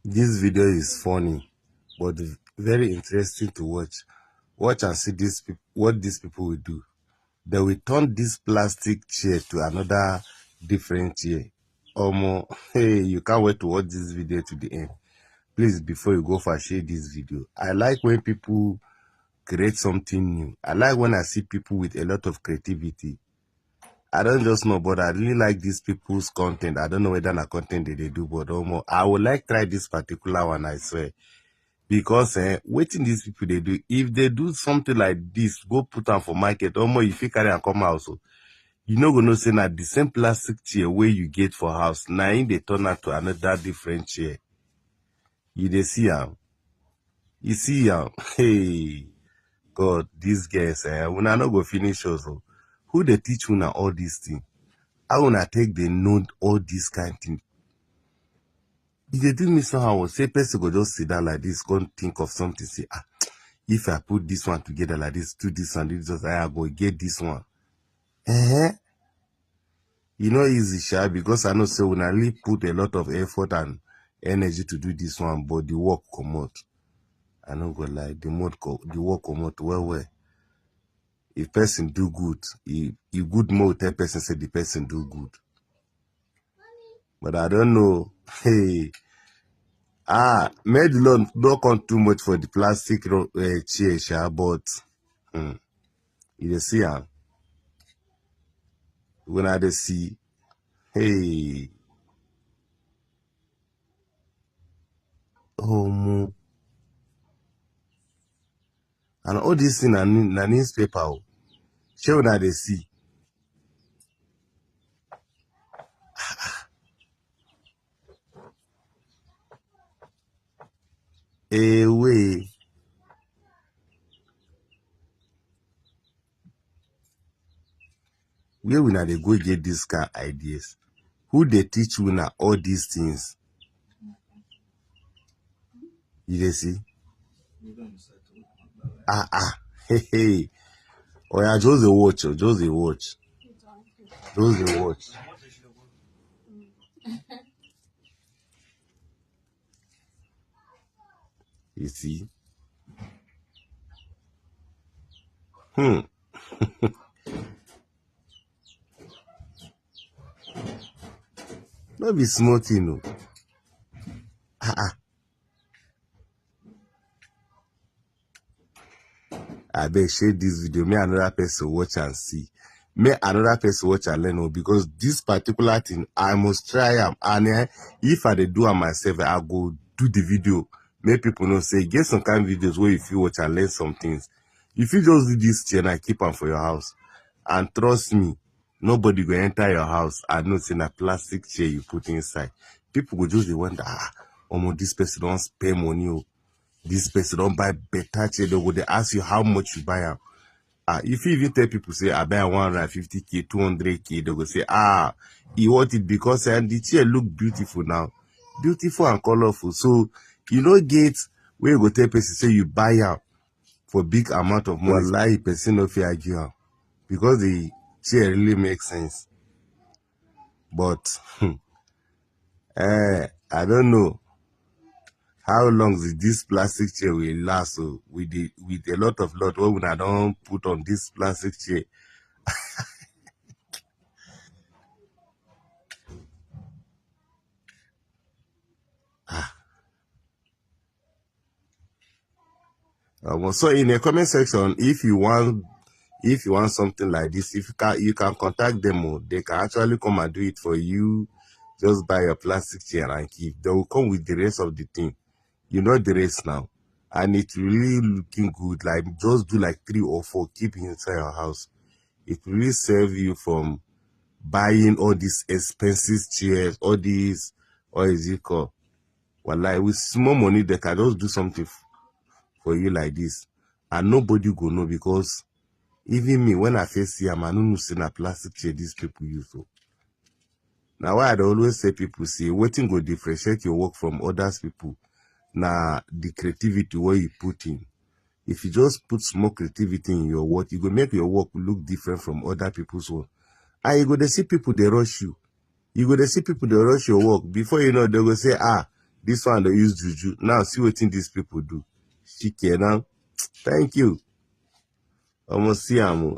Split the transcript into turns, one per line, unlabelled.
This video is funny, but very interesting to watch. Watch and see what these people will do. They will turn this plastic chair to another different chair. Hey, you can't wait to watch this video to the end. Please, before you go for share this video. I like when people create something new. I like when I see people with a lot of creativity. I don't just know, but I really like these people's content. I don't know whether na content they do, but I would like try this particular one, I swear. Because waiting these people they do, if they do something like this, go put them for market, if you carry and come out, so you know gonna say that the same plastic chair where you get for house, now in they turn out to another different chair. You they see how? You see how? Hey, God, these guys, when I not go finish also, who they teach you now all these things? How when I take they know all these kind of things? If they do me somehow, say person go just sit down like this, go think of something, say, if I put this one together like this, do this and this, I go get this one. You know, easy, sha, because I know say when I really put a lot of effort and energy to do this one, but the work come out. I don't go lie, the work come out well. If person do good, if good more tell person say the person do good. But I don't know. Hey, made alone don't come too much for the plastic chair, sha, but you see, when I see, hey, and all this thing na newspaper, shey una dey see. Way. Where una dey go get this kind of ideas? Who they teach una all these things? You dey see? Hey. Oh yeah, just a watch. You see? No be small thing, no. I beg share this video. May another person watch and see. May another person watch and learn, because this particular thing I must try am. And if I dey do am myself, I go do the video. Make people know say get some kind of videos where if you watch and learn some things. If you just do this chair and keep am for your house, and trust me, nobody go enter your house and know say na plastic chair you put inside. People go just dey wonder, this person don't spend money. This person don't buy better chair. They go ask you how much you buy am. If you even tell people say I buy 150k, 200k, they go say you want it because the chair look beautiful now, beautiful and colorful. So you know get where you go tell person say you buy am for big amount of money. Wallahi, person no fit argue am because the chair really makes sense. But I don't know how long this plastic chair will last. So with a lot of what I don't put on this plastic chair. So in the comment section, if you want something like this, if you can contact them. They can actually come and do it for you. Just buy a plastic chair and keep. They will come with the rest of the thing. You know the rest now, and it's really looking good. Like just do like 3 or 4, keep inside your house. It really save you from buying all these expensive chairs, all these, what is it called? Well, like with small money, they can just do something for you like this, and nobody go know, because even me, when I first see them, I don't know see a plastic chair these people use. So now why I always say people say waiting go differentiate your work from others people. Now the creativity where you put in. If you just put small creativity in your work, you go make your work look different from other people's work. And you go to see people they rush you. You go to see people they rush your work. Before you know, they will say, This one they use juju. Now see what these people do. Shike now. Thank you. Almost see am.